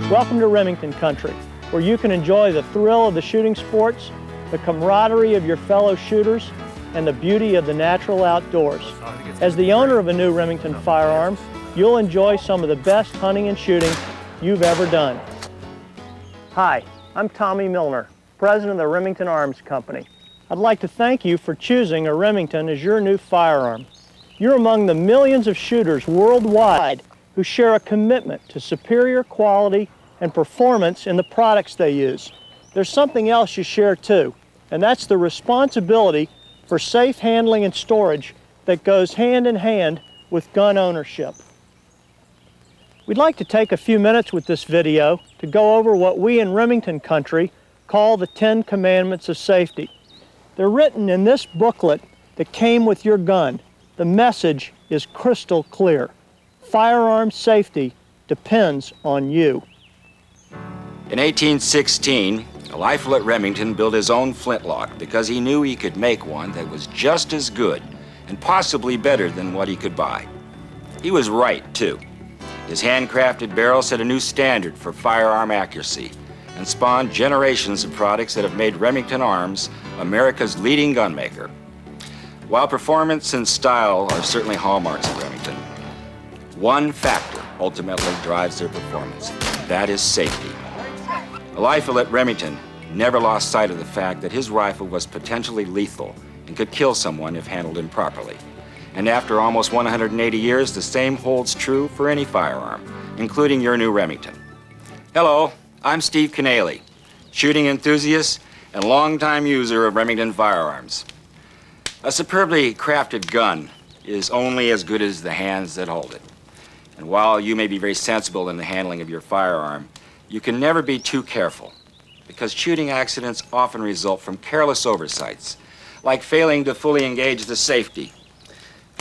Welcome to Remington Country, where you can enjoy the thrill of the shooting sports, the camaraderie of your fellow shooters, and the beauty of the natural outdoors. As the owner of a new Remington firearm, you'll enjoy some of the best hunting and shooting you've ever done. Hi, I'm Tommy Milner, president of the Remington Arms Company. I'd like to thank you for choosing a Remington as your new firearm. You're among the millions of shooters worldwide who share a commitment to superior quality and performance in the products they use. There's something else you share too, and that's the responsibility for safe handling and storage that goes hand in hand with gun ownership. We'd like to take a few minutes with this video to go over what we in Remington Country call the 10 Commandments of Safety. They're written in this booklet that came with your gun. The message is crystal clear. Firearm safety depends on you. In 1816, a lifer at Remington built his own flintlock because he knew he could make one that was just as good and possibly better than what he could buy. He was right, too. His handcrafted barrel set a new standard for firearm accuracy and spawned generations of products that have made Remington Arms America's leading gun maker. While performance and style are certainly hallmarks of Remington, one factor ultimately drives their performance. That is safety. A lifer at Remington never lost sight of the fact that his rifle was potentially lethal and could kill someone if handled improperly. And after almost 180 years, the same holds true for any firearm, including your new Remington. Hello, I'm Steve Canale, shooting enthusiast and longtime user of Remington firearms. A superbly crafted gun is only as good as the hands that hold it. And while you may be very sensible in the handling of your firearm, you can never be too careful, because shooting accidents often result from careless oversights, like failing to fully engage the safety,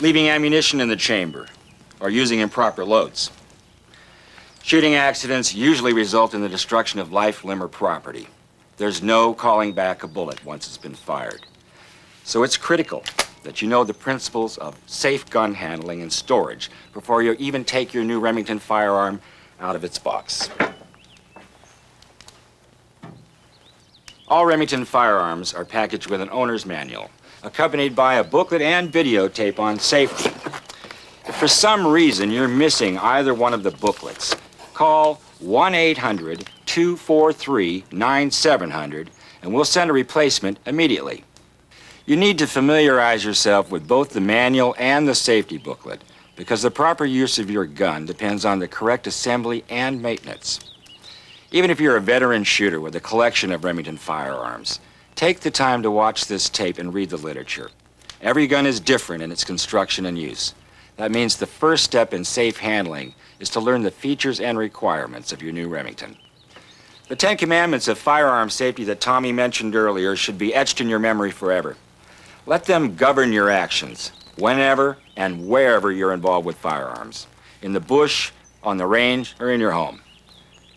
leaving ammunition in the chamber, or using improper loads. Shooting accidents usually result in the destruction of life, limb, or property. There's no calling back a bullet once it's been fired. So it's critical that you know the principles of safe gun handling and storage before you even take your new Remington firearm out of its box. All Remington firearms are packaged with an owner's manual, accompanied by a booklet and videotape on safety. If for some reason you're missing either one of the booklets, call 1-800-243-9700 and we'll send a replacement immediately. You need to familiarize yourself with both the manual and the safety booklet because the proper use of your gun depends on the correct assembly and maintenance. Even if you're a veteran shooter with a collection of Remington firearms, take the time to watch this tape and read the literature. Every gun is different in its construction and use. That means the first step in safe handling is to learn the features and requirements of your new Remington. The 10 Commandments of firearm safety that Tommy mentioned earlier should be etched in your memory forever. Let them govern your actions whenever and wherever you're involved with firearms, in the bush, on the range, or in your home.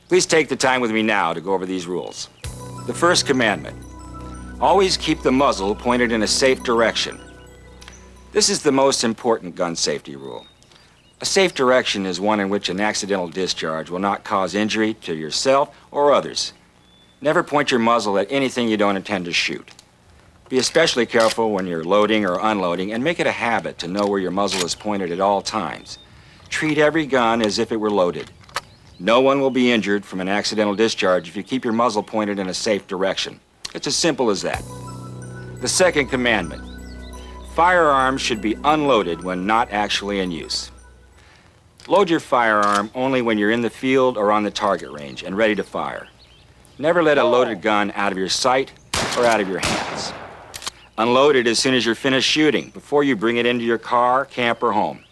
Please take the time with me now to go over these rules. The first commandment, always keep the muzzle pointed in a safe direction. This is the most important gun safety rule. A safe direction is one in which an accidental discharge will not cause injury to yourself or others. Never point your muzzle at anything you don't intend to shoot. Be especially careful when you're loading or unloading, and make it a habit to know where your muzzle is pointed at all times. Treat every gun as if it were loaded. No one will be injured from an accidental discharge if you keep your muzzle pointed in a safe direction. It's as simple as that. The second commandment, firearms should be unloaded when not actually in use. Load your firearm only when you're in the field or on the target range and ready to fire. Never let a loaded gun out of your sight or out of your hands. Unload it as soon as you're finished shooting, before you bring it into your car, camp, or home.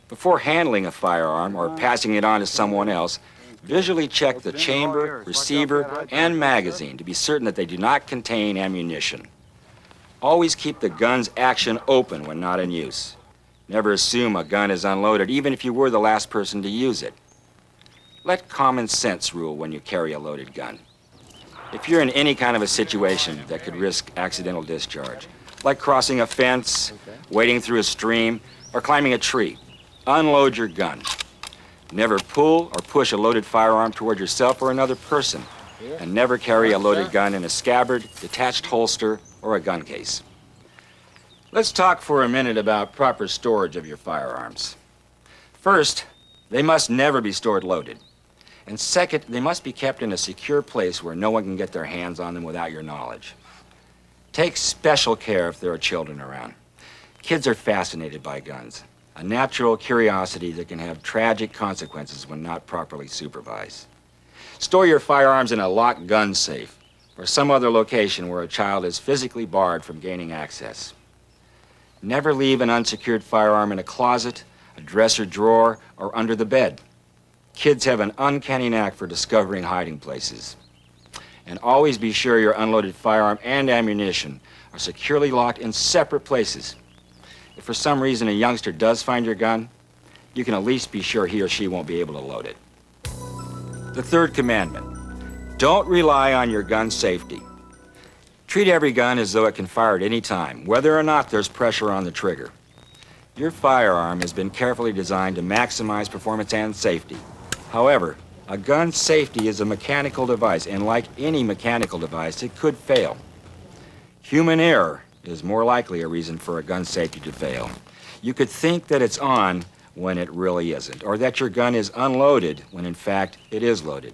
Before handling a firearm or passing it on to someone else, visually check the chamber, receiver, and magazine to be certain that they do not contain ammunition. Always keep the gun's action open when not in use. Never assume a gun is unloaded, even if you were the last person to use it. Let common sense rule when you carry a loaded gun. If you're in any kind of a situation that could risk accidental discharge, like crossing a fence, wading through a stream, or climbing a tree, unload your gun. Never pull or push a loaded firearm toward yourself or another person. And never carry a loaded gun in a scabbard, detached holster, or a gun case. Let's talk for a minute about proper storage of your firearms. First, they must never be stored loaded. And second, they must be kept in a secure place where no one can get their hands on them without your knowledge. Take special care if there are children around. Kids are fascinated by guns, a natural curiosity that can have tragic consequences when not properly supervised. Store your firearms in a locked gun safe or some other location where a child is physically barred from gaining access. Never leave an unsecured firearm in a closet, a dresser drawer, or under the bed. Kids have an uncanny knack for discovering hiding places. And always be sure your unloaded firearm and ammunition are securely locked in separate places. If for some reason a youngster does find your gun, you can at least be sure he or she won't be able to load it. The third commandment, don't rely on your gun's safety. Treat every gun as though it can fire at any time, whether or not there's pressure on the trigger. Your firearm has been carefully designed to maximize performance and safety. However, a gun's safety is a mechanical device, and like any mechanical device, it could fail. Human error is more likely a reason for a gun's safety to fail. You could think that it's on when it really isn't, or that your gun is unloaded when in fact it is loaded.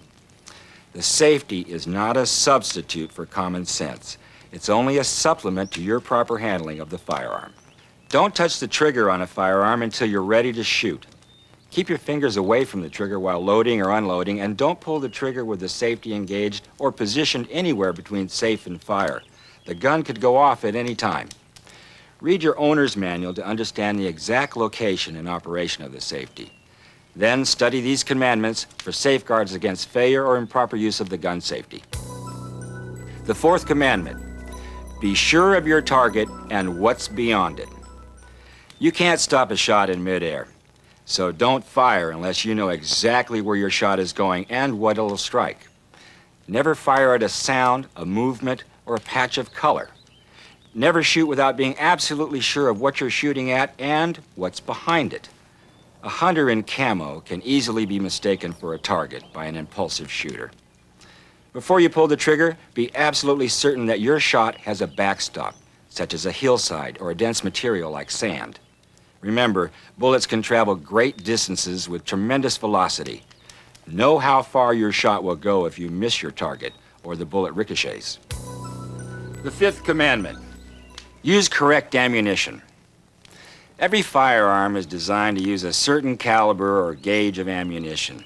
The safety is not a substitute for common sense. It's only a supplement to your proper handling of the firearm. Don't touch the trigger on a firearm until you're ready to shoot. Keep your fingers away from the trigger while loading or unloading, and don't pull the trigger with the safety engaged or positioned anywhere between safe and fire. The gun could go off at any time. Read your owner's manual to understand the exact location and operation of the safety. Then study these commandments for safeguards against failure or improper use of the gun safety. The fourth commandment, be sure of your target and what's beyond it. You can't stop a shot in midair, so don't fire unless you know exactly where your shot is going and what it'll strike. Never fire at a sound, a movement, or a patch of color. Never shoot without being absolutely sure of what you're shooting at and what's behind it. A hunter in camo can easily be mistaken for a target by an impulsive shooter. Before you pull the trigger, be absolutely certain that your shot has a backstop, such as a hillside or a dense material like sand. Remember, bullets can travel great distances with tremendous velocity. Know how far your shot will go if you miss your target or the bullet ricochets. The fifth commandment, use correct ammunition. Every firearm is designed to use a certain caliber or gauge of ammunition.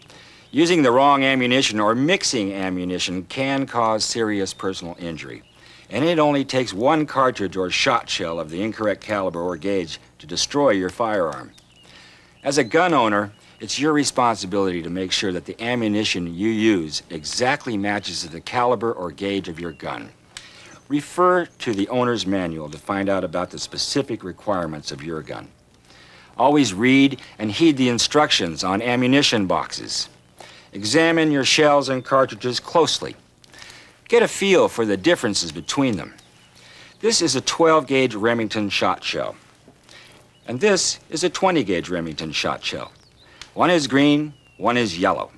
Using the wrong ammunition or mixing ammunition can cause serious personal injury. And it only takes one cartridge or shot shell of the incorrect caliber or gauge to destroy your firearm. As a gun owner, it's your responsibility to make sure that the ammunition you use exactly matches the caliber or gauge of your gun. Refer to the owner's manual to find out about the specific requirements of your gun. Always read and heed the instructions on ammunition boxes. Examine your shells and cartridges closely. Get a feel for the differences between them. This is a 12-gauge Remington shot shell, and this is a 20-gauge Remington shot shell. One is green, one is yellow.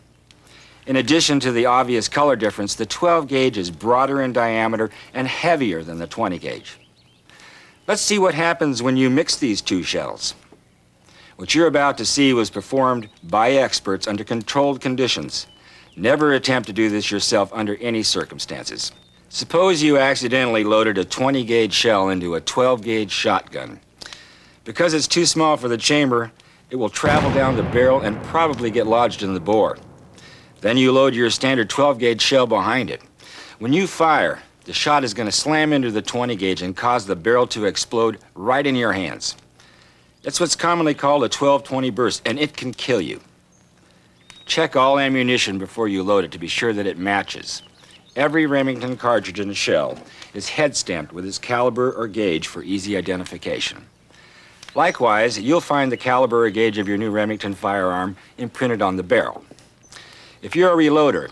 In addition to the obvious color difference, the 12-gauge is broader in diameter and heavier than the 20-gauge. Let's see what happens when you mix these two shells. What you're about to see was performed by experts under controlled conditions. Never attempt to do this yourself under any circumstances. Suppose you accidentally loaded a 20-gauge shell into a 12-gauge shotgun. Because it's too small for the chamber, it will travel down the barrel and probably get lodged in the bore. Then you load your standard 12-gauge shell behind it. When you fire, the shot is going to slam into the 20-gauge and cause the barrel to explode right in your hands. That's what's commonly called a 12-20 burst, and it can kill you. Check all ammunition before you load it to be sure that it matches. Every Remington cartridge and shell is head stamped with its caliber or gauge for easy identification. Likewise, you'll find the caliber or gauge of your new Remington firearm imprinted on the barrel. If you're a reloader,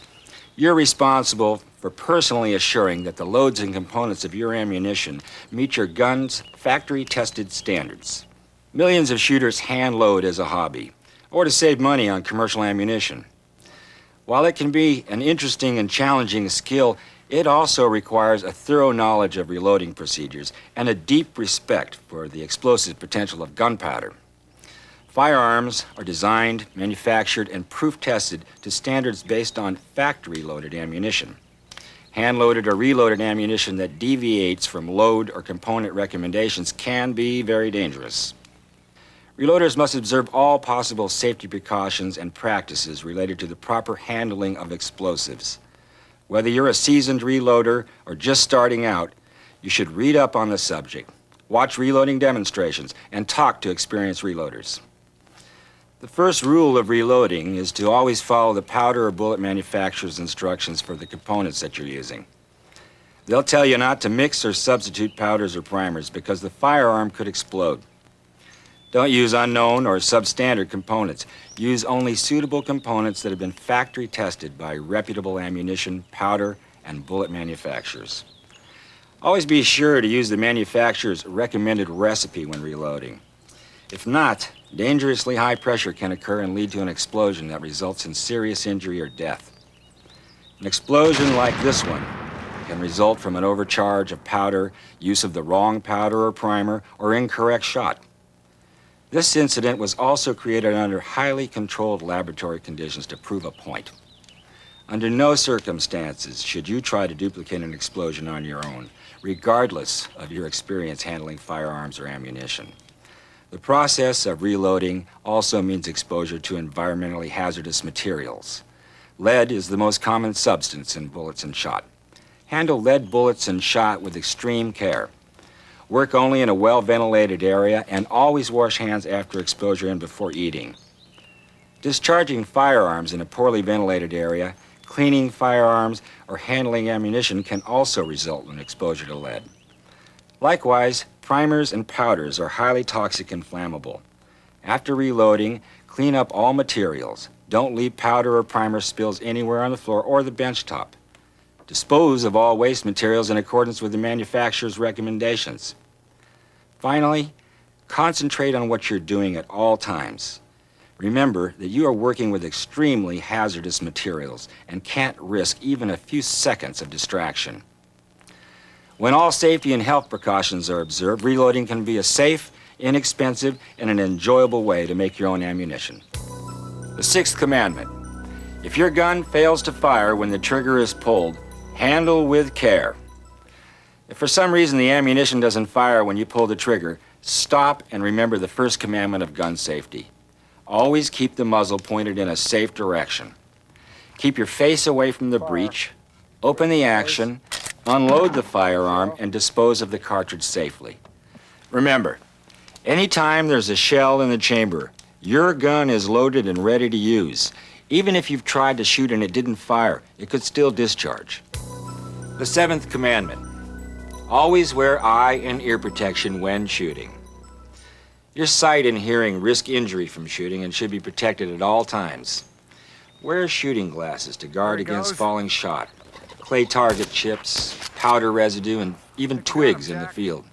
you're responsible for personally assuring that the loads and components of your ammunition meet your gun's factory-tested standards. Millions of shooters hand load as a hobby, or to save money on commercial ammunition. While it can be an interesting and challenging skill, it also requires a thorough knowledge of reloading procedures and a deep respect for the explosive potential of gunpowder. Firearms are designed, manufactured, and proof-tested to standards based on factory-loaded ammunition. Hand-loaded or reloaded ammunition that deviates from load or component recommendations can be very dangerous. Reloaders must observe all possible safety precautions and practices related to the proper handling of explosives. Whether you're a seasoned reloader or just starting out, you should read up on the subject, watch reloading demonstrations, and talk to experienced reloaders. The first rule of reloading is to always follow the powder or bullet manufacturer's instructions for the components that you're using. They'll tell you not to mix or substitute powders or primers because the firearm could explode. Don't use unknown or substandard components. Use only suitable components that have been factory tested by reputable ammunition, powder, and bullet manufacturers. Always be sure to use the manufacturer's recommended recipe when reloading. If not, dangerously high pressure can occur and lead to an explosion that results in serious injury or death. An explosion like this one can result from an overcharge of powder, use of the wrong powder or primer, or incorrect shot. This incident was also created under highly controlled laboratory conditions to prove a point. Under no circumstances should you try to duplicate an explosion on your own, regardless of your experience handling firearms or ammunition. The process of reloading also means exposure to environmentally hazardous materials. Lead is the most common substance in bullets and shot. Handle lead bullets and shot with extreme care. Work only in a well-ventilated area and always wash hands after exposure and before eating. Discharging firearms in a poorly ventilated area, cleaning firearms, or handling ammunition can also result in exposure to lead. Likewise, primers and powders are highly toxic and flammable. After reloading, clean up all materials. Don't leave powder or primer spills anywhere on the floor or the bench top. Dispose of all waste materials in accordance with the manufacturer's recommendations. Finally, concentrate on what you're doing at all times. Remember that you are working with extremely hazardous materials and can't risk even a few seconds of distraction. When all safety and health precautions are observed, reloading can be a safe, inexpensive, and an enjoyable way to make your own ammunition. The sixth commandment: if your gun fails to fire when the trigger is pulled, handle with care. If for some reason the ammunition doesn't fire when you pull the trigger, stop and remember the first commandment of gun safety. Always keep the muzzle pointed in a safe direction. Keep your face away from the breech, open the action, unload the firearm, and dispose of the cartridge safely. Remember, anytime there's a shell in the chamber, your gun is loaded and ready to use. Even if you've tried to shoot and it didn't fire, it could still discharge. The seventh commandment: always wear eye and ear protection when shooting. Your sight and hearing risk injury from shooting and should be protected at all times. Wear shooting glasses to guard against falling shot, clay target chips, powder residue, and even twigs in the field.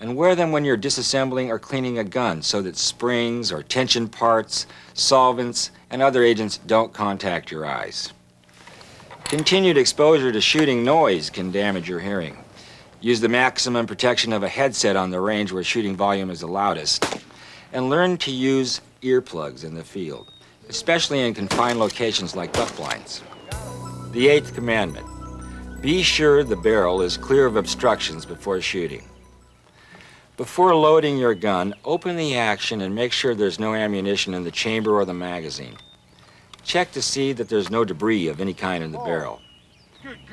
And wear them when you're disassembling or cleaning a gun so that springs or tension parts, solvents, and other agents don't contact your eyes. Continued exposure to shooting noise can damage your hearing. Use the maximum protection of a headset on the range where shooting volume is the loudest. And learn to use earplugs in the field, especially in confined locations like duck blinds. The eighth commandment: be sure the barrel is clear of obstructions before shooting. Before loading your gun, open the action and make sure there's no ammunition in the chamber or the magazine. Check to see that there's no debris of any kind in the barrel.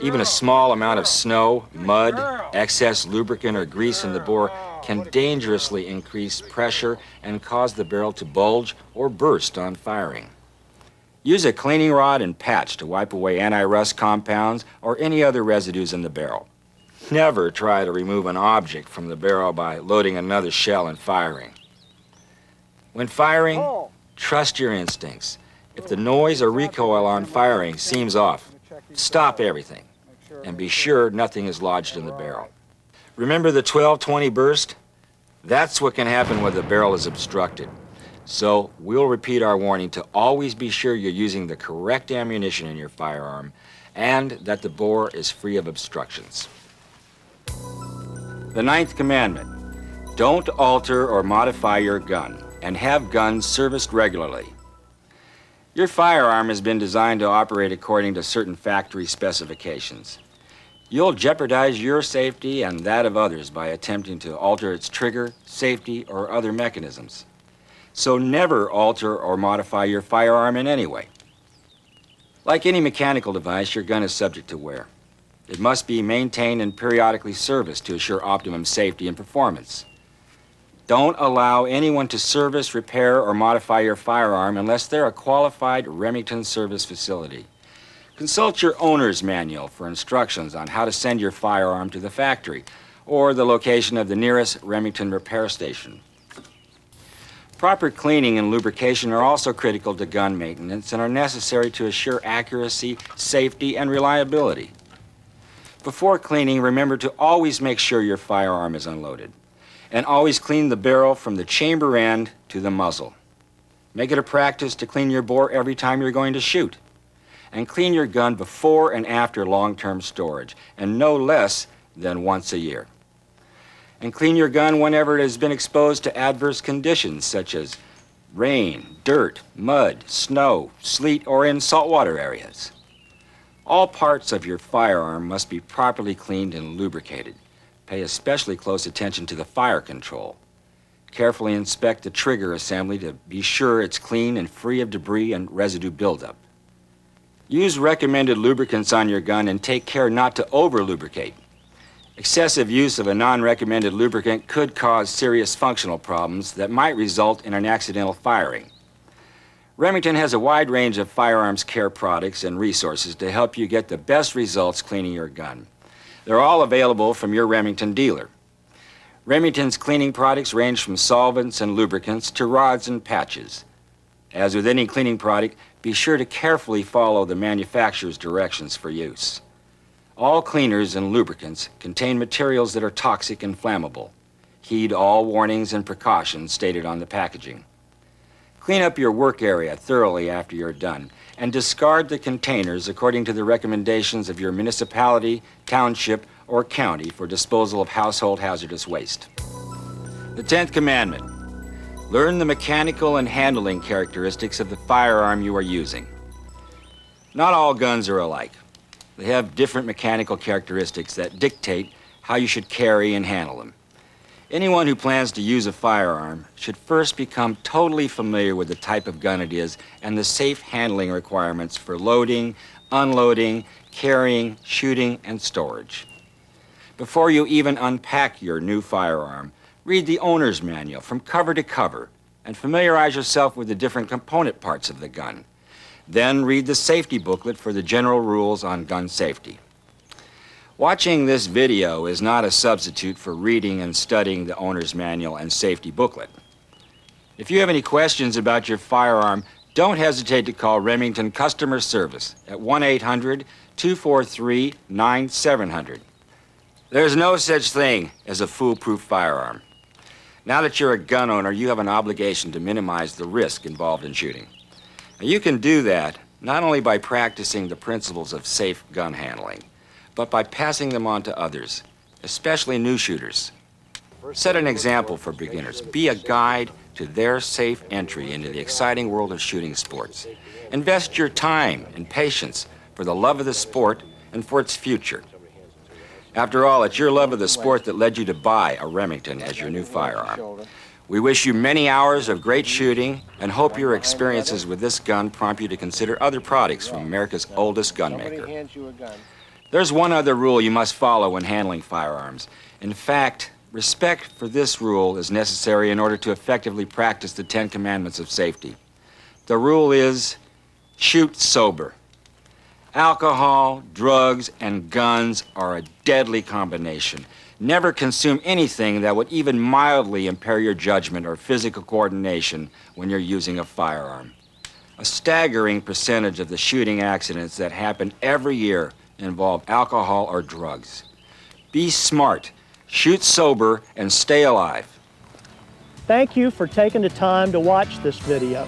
Even a small amount of snow, mud, excess lubricant, or grease in the bore can dangerously increase pressure and cause the barrel to bulge or burst on firing. Use a cleaning rod and patch to wipe away anti-rust compounds or any other residues in the barrel. Never try to remove an object from the barrel by loading another shell and firing. When firing, trust your instincts. If the noise or recoil on firing seems off, stop everything and be sure nothing is lodged in the barrel. Remember the 12-20 burst? That's what can happen when the barrel is obstructed. So we'll repeat our warning to always be sure you're using the correct ammunition in your firearm and that the bore is free of obstructions. The 9th commandment, don't alter or modify your gun and have guns serviced regularly. Your firearm has been designed to operate according to certain factory specifications. You'll jeopardize your safety and that of others by attempting to alter its trigger, safety, or other mechanisms. So never alter or modify your firearm in any way. Like any mechanical device, your gun is subject to wear. It must be maintained and periodically serviced to assure optimum safety and performance. Don't allow anyone to service, repair, or modify your firearm unless they're a qualified Remington service facility. Consult your owner's manual for instructions on how to send your firearm to the factory or the location of the nearest Remington repair station. Proper cleaning and lubrication are also critical to gun maintenance and are necessary to assure accuracy, safety, and reliability. Before cleaning, remember to always make sure your firearm is unloaded. And always clean the barrel from the chamber end to the muzzle. Make it a practice to clean your bore every time you're going to shoot. And clean your gun before and after long-term storage, and no less than once a year. And clean your gun whenever it has been exposed to adverse conditions such as rain, dirt, mud, snow, sleet, or in saltwater areas. All parts of your firearm must be properly cleaned and lubricated. Pay especially close attention to the fire control. Carefully inspect the trigger assembly to be sure it's clean and free of debris and residue buildup. Use recommended lubricants on your gun and take care not to over-lubricate. Excessive use of a non-recommended lubricant could cause serious functional problems that might result in an accidental firing. Remington has a wide range of firearms care products and resources to help you get the best results cleaning your gun. They're all available from your Remington dealer. Remington's cleaning products range from solvents and lubricants to rods and patches. As with any cleaning product, be sure to carefully follow the manufacturer's directions for use. All cleaners and lubricants contain materials that are toxic and flammable. Heed all warnings and precautions stated on the packaging. Clean up your work area thoroughly after you're done and discard the containers according to the recommendations of your municipality, township, or county for disposal of household hazardous waste. The 10th commandment, learn the mechanical and handling characteristics of the firearm you are using. Not all guns are alike. They have different mechanical characteristics that dictate how you should carry and handle them. Anyone who plans to use a firearm should first become totally familiar with the type of gun it is and the safe handling requirements for loading, unloading, carrying, shooting, and storage. Before you even unpack your new firearm, read the owner's manual from cover to cover and familiarize yourself with the different component parts of the gun. Then read the safety booklet for the general rules on gun safety. Watching this video is not a substitute for reading and studying the owner's manual and safety booklet. If you have any questions about your firearm, don't hesitate to call Remington Customer Service at 1-800-243-9700. There's no such thing as a foolproof firearm. Now that you're a gun owner, you have an obligation to minimize the risk involved in shooting. Now, you can do that not only by practicing the principles of safe gun handling, but by passing them on to others, especially new shooters. Set an example for beginners. Be a guide to their safe entry into the exciting world of shooting sports. Invest your time and patience for the love of the sport and for its future. After all, it's your love of the sport that led you to buy a Remington as your new firearm. We wish you many hours of great shooting and hope your experiences with this gun prompt you to consider other products from America's oldest gun maker. There's one other rule you must follow when handling firearms. In fact, respect for this rule is necessary in order to effectively practice the 10 Commandments of safety. The rule is, shoot sober. Alcohol, drugs, and guns are a deadly combination. Never consume anything that would even mildly impair your judgment or physical coordination when you're using a firearm. A staggering percentage of the shooting accidents that happen every year involve alcohol or drugs. Be smart, shoot sober, and stay alive. Thank you for taking the time to watch this video.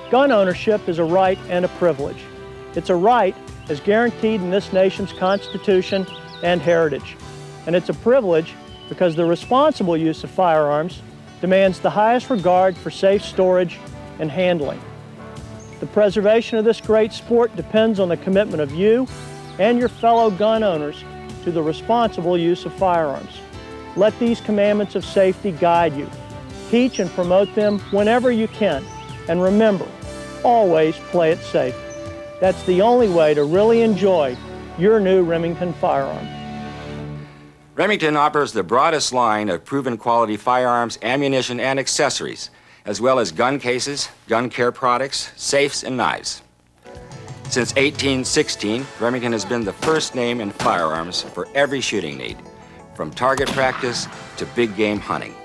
Gun ownership is a right and a privilege. It's a right as guaranteed in this nation's Constitution and heritage. And it's a privilege because the responsible use of firearms demands the highest regard for safe storage and handling. The preservation of this great sport depends on the commitment of you and your fellow gun owners to the responsible use of firearms. Let these commandments of safety guide you. Teach and promote them whenever you can. And remember, always play it safe. That's the only way to really enjoy your new Remington firearm. Remington offers the broadest line of proven quality firearms, ammunition, and accessories, as well as gun cases, gun care products, safes, and knives. Since 1816, Remington has been the first name in firearms for every shooting need, from target practice to big game hunting.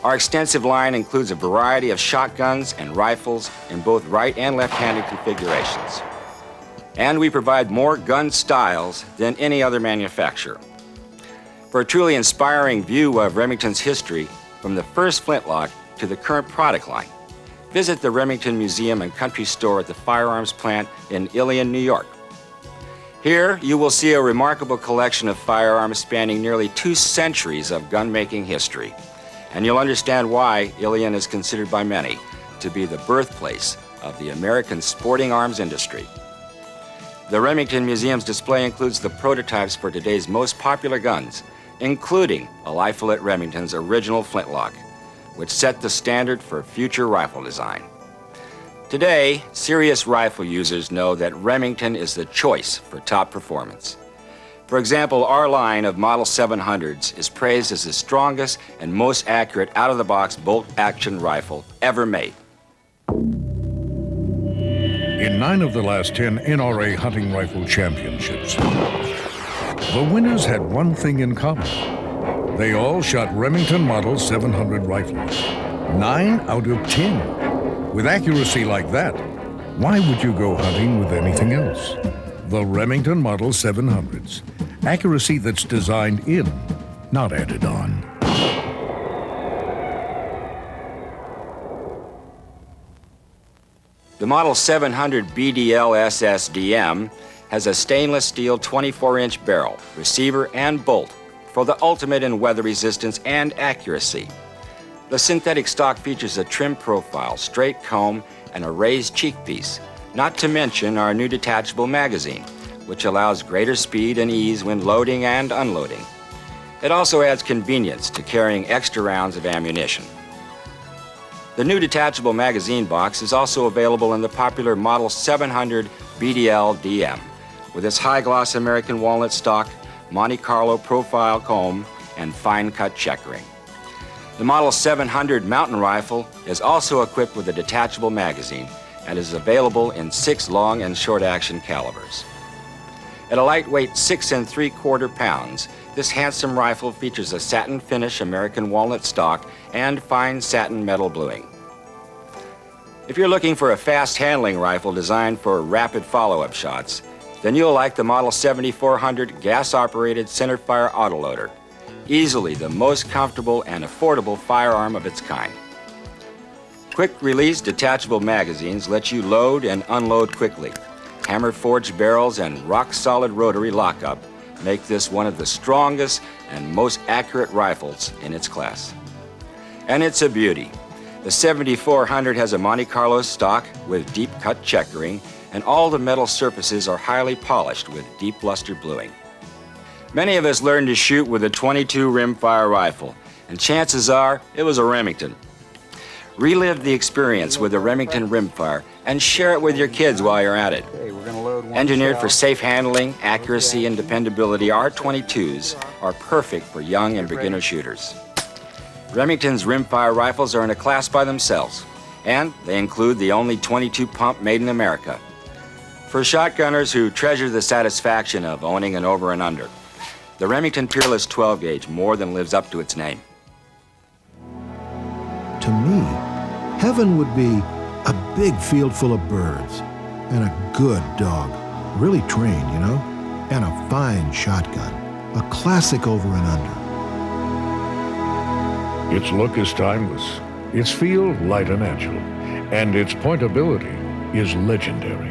Our extensive line includes a variety of shotguns and rifles in both right and left-handed configurations. And we provide more gun styles than any other manufacturer. For a truly inspiring view of Remington's history, from the first flintlock to the current product line, visit the Remington Museum and Country Store at the Firearms plant in Ilion, New York. Here, you will see a remarkable collection of firearms spanning nearly 2 centuries of gun-making history. And you'll understand why Ilion is considered by many to be the birthplace of the American sporting arms industry. The Remington Museum's display includes the prototypes for today's most popular guns, including a rifle at Remington's original flintlock, which set the standard for future rifle design. Today, serious rifle users know that Remington is the choice for top performance. For example, our line of Model 700s is praised as the strongest and most accurate out-of-the-box bolt-action rifle ever made. In 9 of the last 10 NRA hunting rifle championships, the winners had one thing in common. They all shot Remington Model 700 rifles. 9 out of 10. With accuracy like that, why would you go hunting with anything else? The Remington Model 700s. Accuracy that's designed in, not added on. The Model 700 BDL SSDM has a stainless steel 24-inch barrel, receiver, and bolt for the ultimate in weather resistance and accuracy. The synthetic stock features a trim profile, straight comb, and a raised cheek piece, not to mention our new detachable magazine, which allows greater speed and ease when loading and unloading. It also adds convenience to carrying extra rounds of ammunition. The new detachable magazine box is also available in the popular Model 700 BDL DM, with its high-gloss American walnut stock, Monte Carlo profile comb, and fine-cut checkering. The Model 700 mountain rifle is also equipped with a detachable magazine and is available in 6 long and short-action calibers. At a lightweight 6 3/4 pounds, this handsome rifle features a satin finish American walnut stock and fine satin metal bluing. If you're looking for a fast-handling rifle designed for rapid follow-up shots, then you'll like the Model 7400 gas-operated centerfire autoloader, easily the most comfortable and affordable firearm of its kind. Quick-release detachable magazines let you load and unload quickly. Hammer-forged barrels and rock-solid rotary lockup make this one of the strongest and most accurate rifles in its class. And it's a beauty. The 7400 has a Monte Carlo stock with deep-cut checkering, and all the metal surfaces are highly polished with deep luster bluing. Many of us learned to shoot with a .22 rimfire rifle, and chances are it was a Remington. Relive the experience with a Remington rimfire and share it with your kids while you're at it. Engineered for safe handling, accuracy, and dependability, our .22s are perfect for young and beginner shooters. Remington's rimfire rifles are in a class by themselves, and they include the only .22 pump made in America. For shotgunners who treasure the satisfaction of owning an over and under, the Remington Peerless 12 gauge more than lives up to its name. To me, heaven would be a big field full of birds and a good dog, really trained, you know, and a fine shotgun, a classic over and under. Its look is timeless, its feel light and agile, and its pointability is legendary.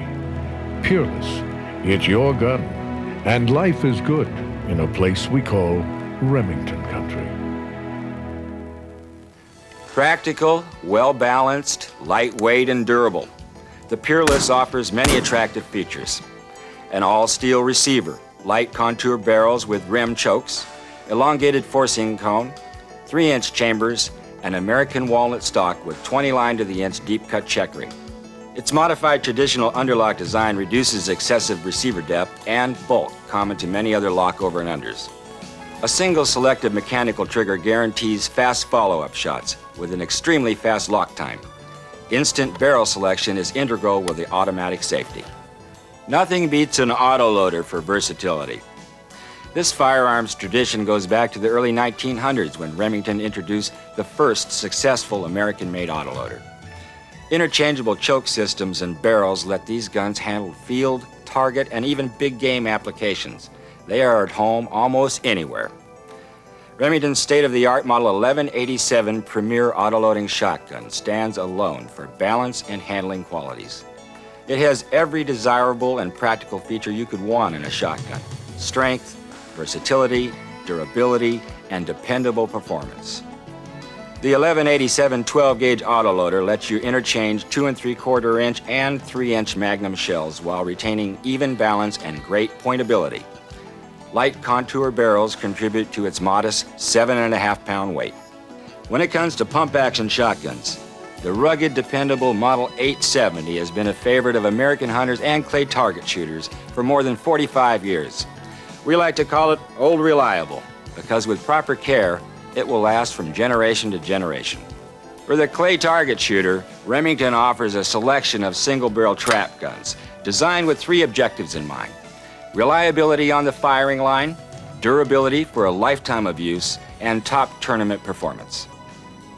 Peerless, it's your gun, and life is good in a place we call Remington country. Practical, well-balanced, lightweight, and durable, the Peerless offers many attractive features. An all-steel receiver, light contour barrels with rim chokes, elongated forcing cone, 3-inch chambers, and American walnut stock with 20 line to the inch deep cut checkering. Its modified traditional underlock design reduces excessive receiver depth and bulk common to many other lockover and unders. A single selective mechanical trigger guarantees fast follow-up shots with an extremely fast lock time. Instant barrel selection is integral with the automatic safety. Nothing beats an autoloader for versatility. This firearms tradition goes back to the early 1900s when Remington introduced the first successful American-made autoloader. Interchangeable choke systems and barrels let these guns handle field, target, and even big game applications. They are at home almost anywhere. Remington's state-of-the-art Model 1187 Premier autoloading shotgun stands alone for balance and handling qualities. It has every desirable and practical feature you could want in a shotgun: strength, versatility, durability, and dependable performance. The 1187 12-gauge autoloader lets you interchange 2 3/4 inch and 3-inch Magnum shells while retaining even balance and great pointability. Light contour barrels contribute to its modest 7.5-pound weight. When it comes to pump-action shotguns, the rugged, dependable Model 870 has been a favorite of American hunters and clay target shooters for more than 45 years. We like to call it old reliable, because with proper care, it will last from generation to generation. For the clay target shooter, Remington offers a selection of single-barrel trap guns designed with 3 objectives in mind: reliability on the firing line, durability for a lifetime of use, and top tournament performance.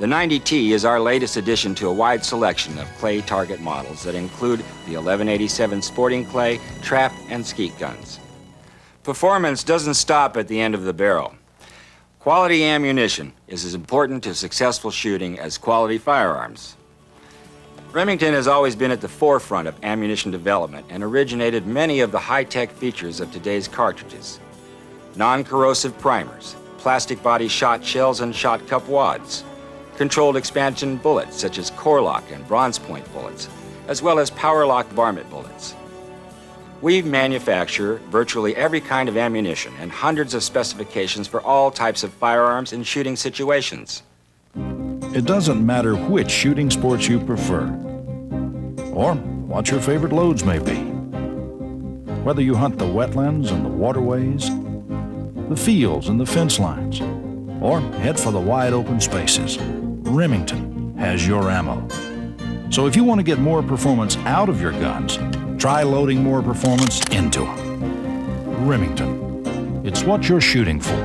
The 90T is our latest addition to a wide selection of clay target models that include the 1187 sporting clay, trap, and skeet guns. Performance doesn't stop at the end of the barrel. Quality ammunition is as important to successful shooting as quality firearms. Remington has always been at the forefront of ammunition development and originated many of the high-tech features of today's cartridges: non-corrosive primers, plastic body shot shells and shot cup wads, controlled expansion bullets such as Core-Lock and Bronze Point bullets, as well as Power-Lock varmint bullets. We manufacture virtually every kind of ammunition and hundreds of specifications for all types of firearms and shooting situations. It doesn't matter which shooting sports you prefer, or what your favorite loads may be. Whether you hunt the wetlands and the waterways, the fields and the fence lines, or head for the wide open spaces, Remington has your ammo. So if you want to get more performance out of your guns, try loading more performance into them. Remington. It's what you're shooting for.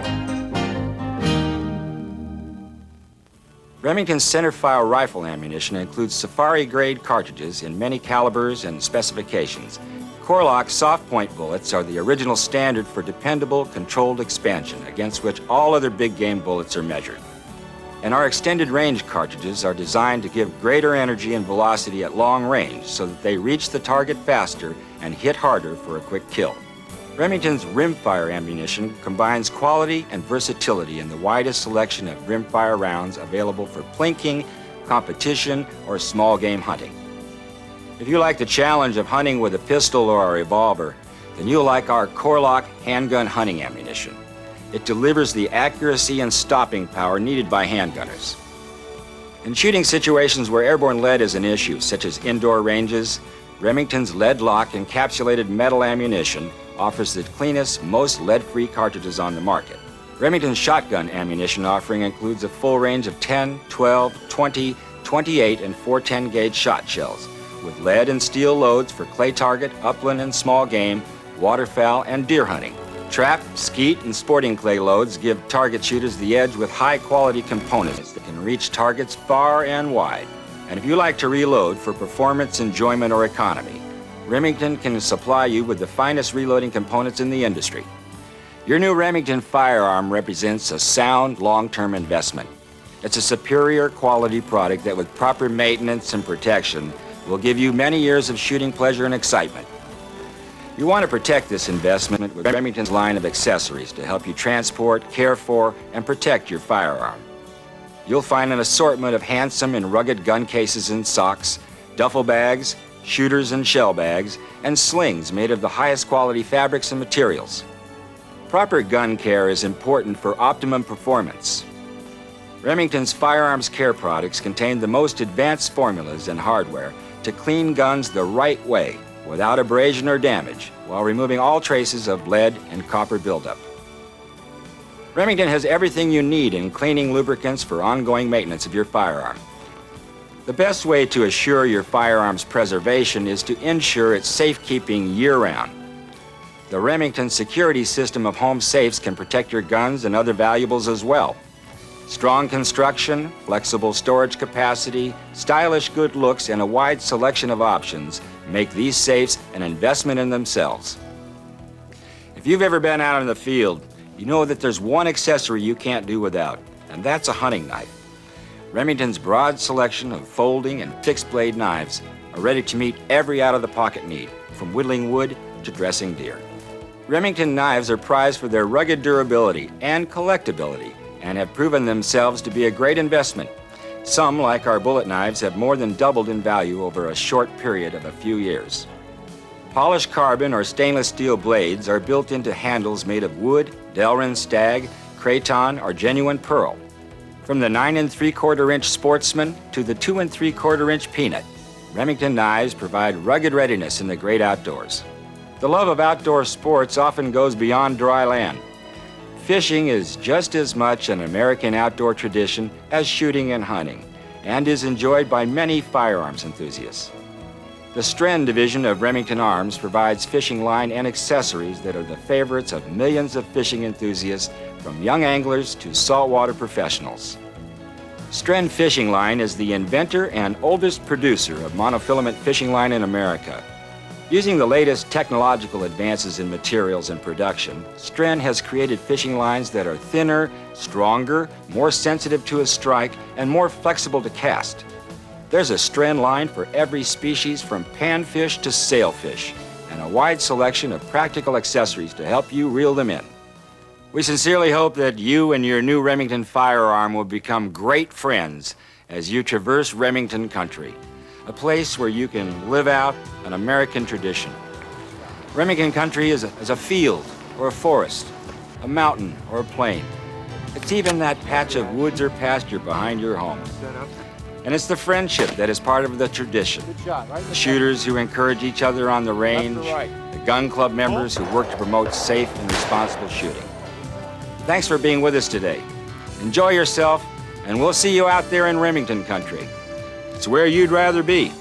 Remington's centerfire rifle ammunition includes safari-grade cartridges in many calibers and specifications. Core-Lock soft-point bullets are the original standard for dependable, controlled expansion against which all other big-game bullets are measured. And our extended-range cartridges are designed to give greater energy and velocity at long range so that they reach the target faster and hit harder for a quick kill. Remington's rimfire ammunition combines quality and versatility in the widest selection of rimfire rounds available for plinking, competition, or small game hunting. If you like the challenge of hunting with a pistol or a revolver, then you'll like our Core-Lock handgun hunting ammunition. It delivers the accuracy and stopping power needed by handgunners. In shooting situations where airborne lead is an issue, such as indoor ranges, Remington's lead-lock encapsulated metal ammunition offers the cleanest, most lead-free cartridges on the market. Remington's shotgun ammunition offering includes a full range of 10, 12, 20, 28, and 410 gauge shot shells, with lead and steel loads for clay target, upland and small game, waterfowl, and deer hunting. Trap, skeet, and sporting clay loads give target shooters the edge with high-quality components that can reach targets far and wide. And if you like to reload for performance, enjoyment, or economy, Remington can supply you with the finest reloading components in the industry. Your new Remington Firearm represents a sound, long-term investment. It's a superior quality product that with proper maintenance and protection will give you many years of shooting pleasure and excitement. You want to protect this investment with Remington's line of accessories to help you transport, care for, and protect your firearm. You'll find an assortment of handsome and rugged gun cases and socks, duffel bags, shooters and shell bags, and slings made of the highest quality fabrics and materials. Proper gun care is important for optimum performance. Remington's firearms care products contain the most advanced formulas and hardware to clean guns the right way without abrasion or damage while removing all traces of lead and copper buildup. Remington has everything you need in cleaning lubricants for ongoing maintenance of your firearm. The best way to assure your firearm's preservation is to ensure its safekeeping year-round. The Remington security system of home safes can protect your guns and other valuables as well. Strong construction, flexible storage capacity, stylish good looks, and a wide selection of options make these safes an investment in themselves. If you've ever been out in the field, you know that there's one accessory you can't do without, and that's a hunting knife. Remington's broad selection of folding and fixed blade knives are ready to meet every out-of-the-pocket need, from whittling wood to dressing deer. Remington knives are prized for their rugged durability and collectability and have proven themselves to be a great investment. Some, like our bullet knives, have more than doubled in value over a short period of a few years. Polished carbon or stainless steel blades are built into handles made of wood, Delrin stag, craton, or genuine pearl. From the 9 3/4 inch Sportsman to the 2 3/4 inch Peanut, Remington knives provide rugged readiness in the great outdoors. The love of outdoor sports often goes beyond dry land. Fishing is just as much an American outdoor tradition as shooting and hunting, and is enjoyed by many firearms enthusiasts. The Stren division of Remington Arms provides fishing line and accessories that are the favorites of millions of fishing enthusiasts, from young anglers to saltwater professionals. Stren Fishing Line is the inventor and oldest producer of monofilament fishing line in America. Using the latest technological advances in materials and production, Stren has created fishing lines that are thinner, stronger, more sensitive to a strike, and more flexible to cast. There's a Stren line for every species from panfish to sailfish, and a wide selection of practical accessories to help you reel them in. We sincerely hope that you and your new Remington firearm will become great friends as you traverse Remington country, a place where you can live out an American tradition. Remington country is a field or a forest, a mountain or a plain. It's even that patch of woods or pasture behind your home. And it's the friendship that is part of the tradition. The shooters who encourage each other on the range, the gun club members who work to promote safe and responsible shooting. Thanks for being with us today. Enjoy yourself, and we'll see you out there in Remington country. It's where you'd rather be.